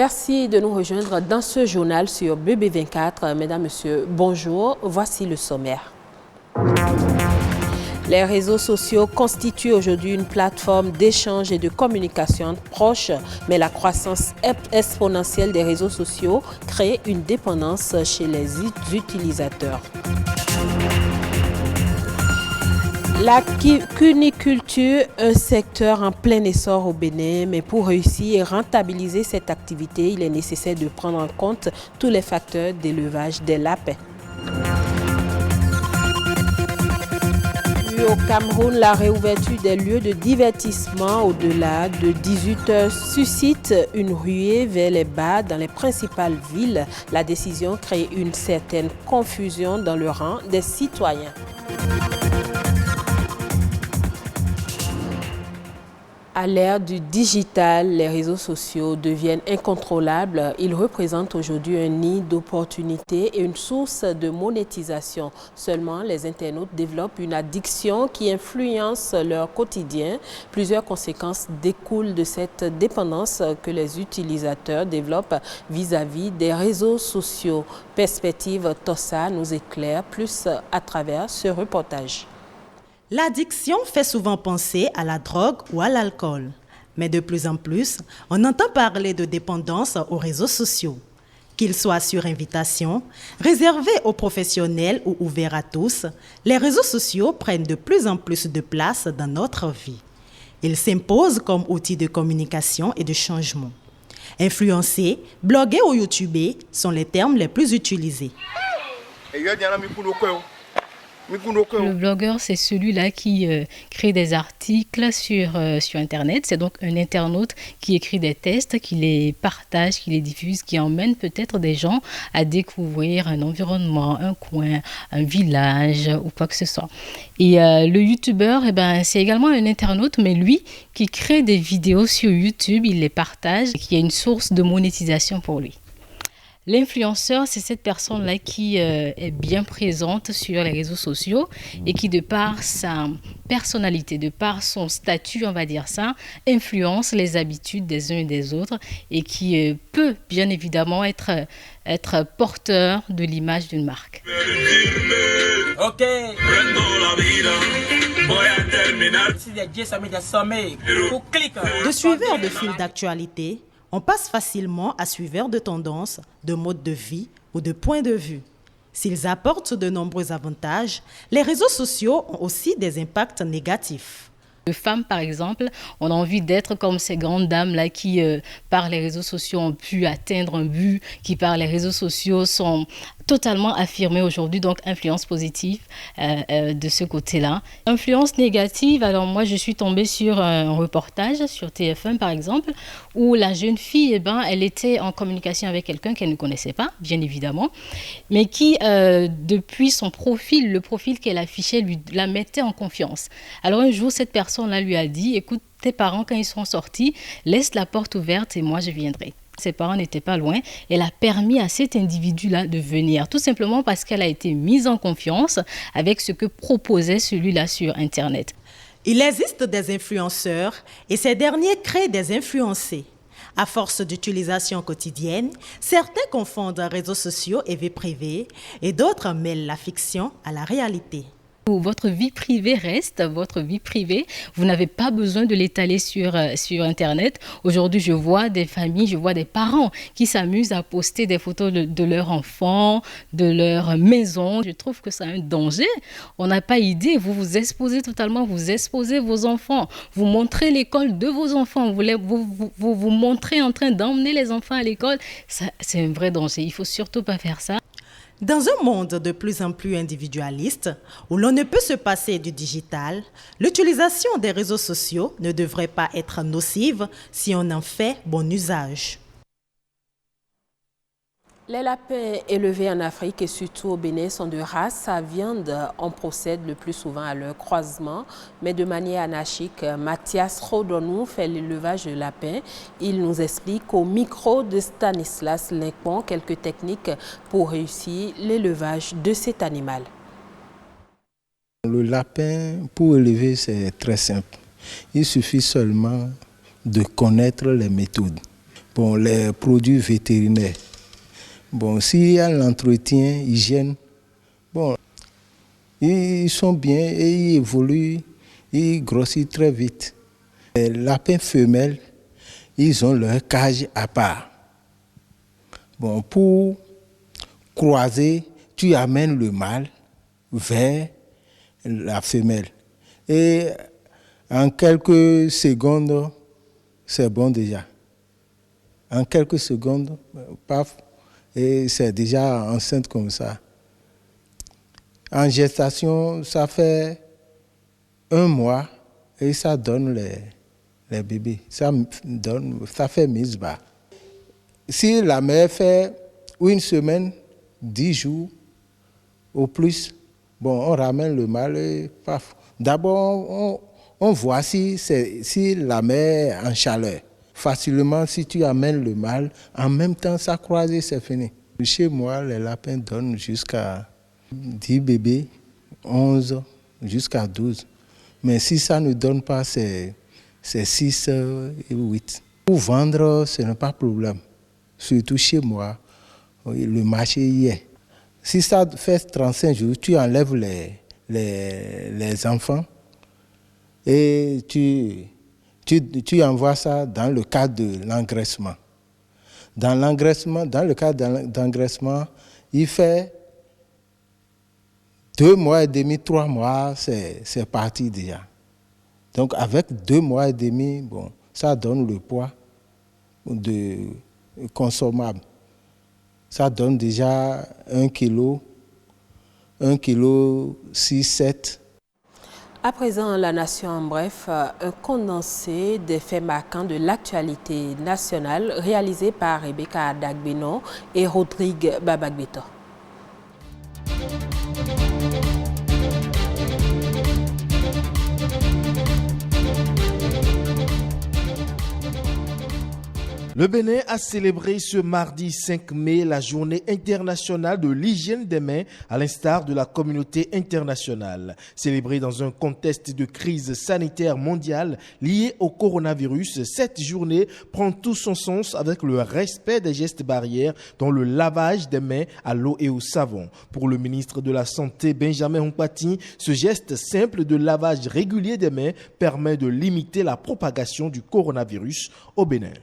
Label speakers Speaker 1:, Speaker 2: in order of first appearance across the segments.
Speaker 1: Merci de nous rejoindre dans ce journal sur BB24. Mesdames, Messieurs, bonjour. Voici le sommaire. Les réseaux sociaux constituent aujourd'hui une plateforme d'échange et de communication proche, mais la croissance exponentielle des réseaux sociaux crée une dépendance chez les utilisateurs. La cuniculture, un secteur en plein essor au Bénin, mais pour réussir et rentabiliser cette activité, il est nécessaire de prendre en compte tous les facteurs d'élevage des lapins. Au Cameroun, la réouverture des lieux de divertissement au-delà de 18 heures suscite une ruée vers les bars dans les principales villes. La décision crée une certaine confusion dans le rang des citoyens. À l'ère du digital, les réseaux sociaux deviennent incontrôlables. Ils représentent aujourd'hui un nid d'opportunités et une source de monétisation. Seulement, les internautes développent une addiction qui influence leur quotidien. Plusieurs conséquences découlent de cette dépendance que les utilisateurs développent vis-à-vis des réseaux sociaux. Perspective Tossa nous éclaire plus à travers ce reportage.
Speaker 2: L'addiction fait souvent penser à la drogue ou à l'alcool. Mais de plus en plus, on entend parler de dépendance aux réseaux sociaux. Qu'ils soient sur invitation, réservés aux professionnels ou ouverts à tous, les réseaux sociaux prennent de plus en plus de place dans notre vie. Ils s'imposent comme outil de communication et de changement. Influencer, bloguer ou youtuber sont les termes les plus utilisés.
Speaker 3: Le blogueur, c'est celui-là qui crée des articles sur Internet. C'est donc un internaute qui écrit des textes, qui les partage, qui les diffuse, qui emmène peut-être des gens à découvrir un environnement, un coin, un village ou quoi que ce soit. Et le youtubeur, c'est également un internaute, mais lui qui crée des vidéos sur YouTube, il les partage, qui est une source de monétisation pour lui. L'influenceur, c'est cette personne-là qui est bien présente sur les réseaux sociaux et qui, de par sa personnalité, de par son statut, on va dire ça, influence les habitudes des uns et des autres et qui peut bien évidemment être porteur de l'image d'une marque.
Speaker 2: De suiveurs de fil d'actualité, on passe facilement à suiveurs de tendances, de mode de vie ou de points de vue. S'ils apportent de nombreux avantages, les réseaux sociaux ont aussi des impacts négatifs.
Speaker 3: De femmes, par exemple, on a envie d'être comme ces grandes dames-là qui, par les réseaux sociaux, ont pu atteindre un but, qui, par les réseaux sociaux, sont totalement affirmées aujourd'hui, donc influence positive de ce côté-là. Influence négative, alors moi, je suis tombée sur un reportage sur TF1, par exemple, où la jeune fille, elle était en communication avec quelqu'un qu'elle ne connaissait pas, bien évidemment, mais qui, depuis son profil, le profil qu'elle affichait, la mettait en confiance. Alors un jour, cette personne-là lui a dit, écoute, tes parents, quand ils seront sortis, laisse la porte ouverte et moi, je viendrai. Ses parents n'étaient pas loin. Elle a permis à cet individu-là de venir, tout simplement parce qu'elle a été mise en confiance avec ce que proposait celui-là sur Internet.
Speaker 2: Il existe des influenceurs et ces derniers créent des influencés. À force d'utilisation quotidienne, certains confondent réseaux sociaux et vie privée et d'autres mêlent la fiction à la réalité.
Speaker 3: Votre vie privée reste votre vie privée. Vous n'avez pas besoin de l'étaler sur Internet. Aujourd'hui, je vois des familles, je vois des parents qui s'amusent à poster des photos de leurs enfants, de leur maison. Je trouve que c'est un danger. On n'a pas idée. Vous vous exposez totalement, vous exposez vos enfants. Vous montrez l'école de vos enfants. Vous montrez en train d'emmener les enfants à l'école. Ça, c'est un vrai danger. Il ne faut surtout pas faire ça.
Speaker 2: Dans un monde de plus en plus individualiste, où l'on ne peut se passer du digital, l'utilisation des réseaux sociaux ne devrait pas être nocive si on en fait bon usage.
Speaker 1: Les lapins élevés en Afrique et surtout au Bénin sont de race à viande. On procède le plus souvent à leur croisement, mais de manière anarchique. Mathias Rodonou fait l'élevage de lapins. Il nous explique au micro de Stanislas Lincon quelques techniques pour réussir l'élevage de cet animal.
Speaker 4: Le lapin, pour élever, c'est très simple. Il suffit seulement de connaître les méthodes. Bon, les produits vétérinaires. Bon, s'il y a l'entretien, hygiène, bon, ils sont bien et ils évoluent, ils grossissent très vite. Les lapins femelles, ils ont leur cage à part. Bon, pour croiser, tu amènes le mâle vers la femelle. Et en quelques secondes, c'est bon déjà. En quelques secondes, paf, et c'est déjà enceinte comme ça. En gestation, ça fait 1 mois et ça donne les bébés. Ça fait mise bas. Si la mère fait 1 semaine, 10 jours au plus, bon, on ramène le mâle et paf. D'abord, on voit si la mère est en chaleur. Facilement, si tu amènes le mâle, en même temps, ça croise et c'est fini. Chez moi, les lapins donnent jusqu'à 10 bébés, 11, jusqu'à 12. Mais si ça ne donne pas, c'est 6 et 8. Pour vendre, ce n'est pas de problème. Surtout chez moi, le marché y est. Si ça fait 35 jours, tu enlèves les enfants et tu envoies ça dans le cadre de l'engraissement. Dans le cadre d'engraissement, il fait 2 mois et demi, 3 mois, c'est parti déjà. Donc avec 2 mois et demi, bon, ça donne le poids consommable. Ça donne déjà 1 kg, 6, 7.
Speaker 1: À présent, la Nation en bref, un condensé des faits marquants de l'actualité nationale réalisé par Rebecca Dagbenon et Rodrigue Babagbeto.
Speaker 5: Le Bénin a célébré ce mardi 5 mai la journée internationale de l'hygiène des mains à l'instar de la communauté internationale. Célébrée dans un contexte de crise sanitaire mondiale liée au coronavirus, cette journée prend tout son sens avec le respect des gestes barrières dont le lavage des mains à l'eau et au savon. Pour le ministre de la Santé Benjamin Humpati, ce geste simple de lavage régulier des mains permet de limiter la propagation du coronavirus au Bénin.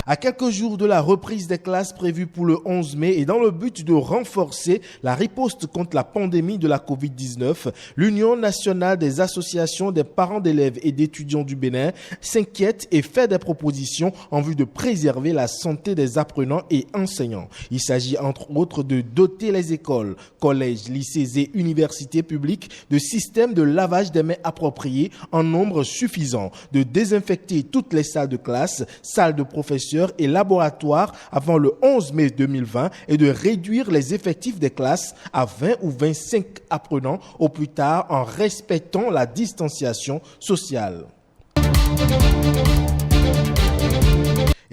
Speaker 5: À quelques jours de la reprise des classes prévues pour le 11 mai et dans le but de renforcer la riposte contre la pandémie de la Covid-19, l'Union nationale des associations des parents d'élèves et d'étudiants du Bénin s'inquiète et fait des propositions en vue de préserver la santé des apprenants et enseignants. Il s'agit entre autres de doter les écoles, collèges, lycées et universités publiques de systèmes de lavage des mains appropriés en nombre suffisant, de désinfecter toutes les salles de classe, salles de professeurs et laboratoires avant le 11 mai 2020 et de réduire les effectifs des classes à 20 ou 25 apprenants au plus tard en respectant la distanciation sociale.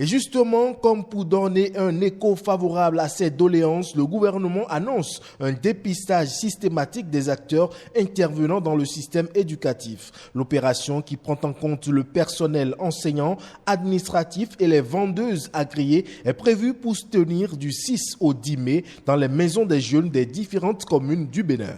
Speaker 5: Et justement, comme pour donner un écho favorable à ces doléances, le gouvernement annonce un dépistage systématique des acteurs intervenant dans le système éducatif. L'opération, qui prend en compte le personnel enseignant, administratif et les vendeuses agréées, est prévue pour se tenir du 6 au 10 mai dans les maisons des jeunes des différentes communes du Bénin.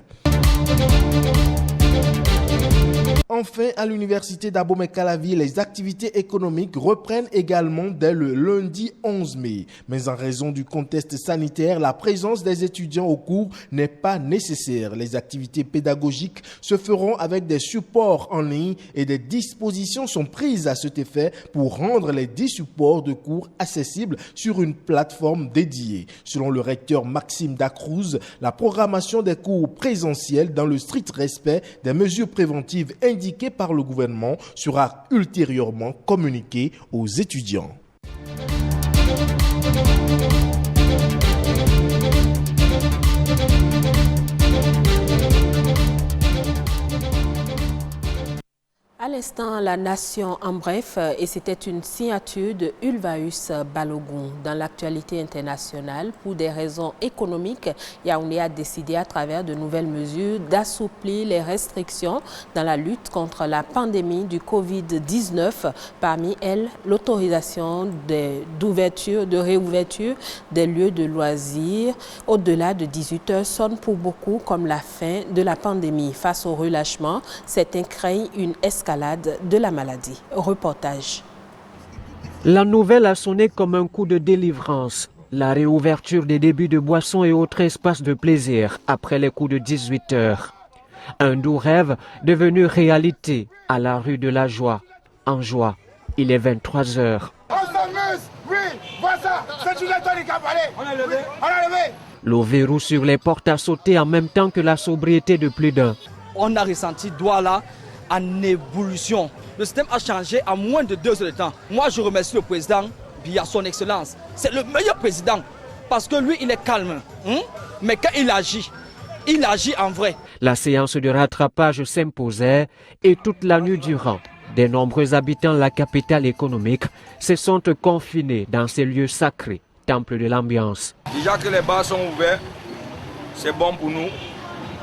Speaker 5: Enfin, à l'université d'Abomey-Calavi, les activités économiques reprennent également dès le lundi 11 mai. Mais en raison du contexte sanitaire, la présence des étudiants au cours n'est pas nécessaire. Les activités pédagogiques se feront avec des supports en ligne et des dispositions sont prises à cet effet pour rendre les 10 supports de cours accessibles sur une plateforme dédiée. Selon le recteur Maxime Dacruz, la programmation des cours présentiels dans le strict respect des mesures préventives indiquées par le gouvernement sera ultérieurement communiquée aux étudiants.
Speaker 1: À À l'instant, la nation en bref, et c'était une signature de Ulvaeus Balogun. Dans l'actualité internationale, pour des raisons économiques, Yaoundé a décidé à travers de nouvelles mesures d'assouplir les restrictions dans la lutte contre la pandémie du Covid-19. Parmi elles, l'autorisation de réouverture des lieux de loisirs au-delà de 18 heures sonne pour beaucoup comme la fin de la pandémie. Face au relâchement, certains craignent une escalade de la maladie. Reportage.
Speaker 6: La nouvelle a sonné comme un coup de délivrance. La réouverture des débits de boissons et autres espaces de plaisir après les coups de 18 heures. Un doux rêve devenu réalité à la rue de la Joie. En Joie, il est 23 heures.
Speaker 7: On s'amuse, oui, vois ça, c'est une étoile qui a parlé. On a levé, on a levé.
Speaker 6: Le verrou sur les portes a sauté en même temps que la sobriété de plus d'un.
Speaker 8: On a ressenti Douala en évolution. Le système a changé en moins de 2 heures de temps. Moi, je remercie le président Biya, son excellence. C'est le meilleur président parce que lui, il est calme. Mais quand il agit en vrai.
Speaker 6: La séance de rattrapage s'imposait et toute la nuit durant, de nombreux habitants de la capitale économique se sont confinés dans ces lieux sacrés, temple de l'ambiance.
Speaker 9: Déjà que les bars sont ouverts, c'est bon pour nous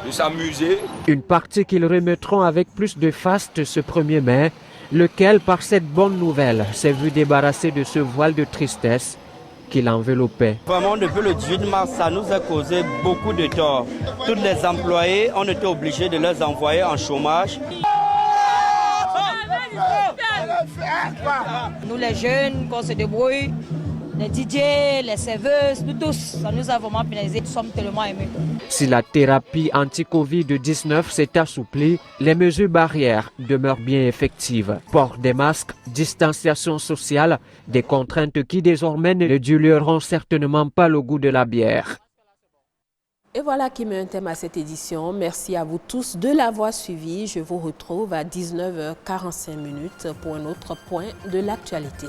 Speaker 9: de s'amuser.
Speaker 6: Une partie qu'ils remettront avec plus de faste ce 1er mai, lequel, par cette bonne nouvelle, s'est vu débarrasser de ce voile de tristesse qui l'enveloppait.
Speaker 10: Vraiment, depuis le 18 mars, ça nous a causé beaucoup de tort. Tous les employés, on était obligés de les envoyer en chômage.
Speaker 11: Nous les jeunes, qu'on se débrouille, les DJ, les serveuses, nous tous, ça nous a vraiment pénalisé, nous sommes tellement émus.
Speaker 6: Si la thérapie anti-Covid-19 s'est assouplie, les mesures barrières demeurent bien effectives. Port des masques, distanciation sociale, des contraintes qui désormais ne dureront certainement pas le goût de la bière.
Speaker 1: Et voilà qui met un thème à cette édition. Merci à vous tous de l'avoir suivi. Je vous retrouve à 19h45 pour un autre point de l'actualité.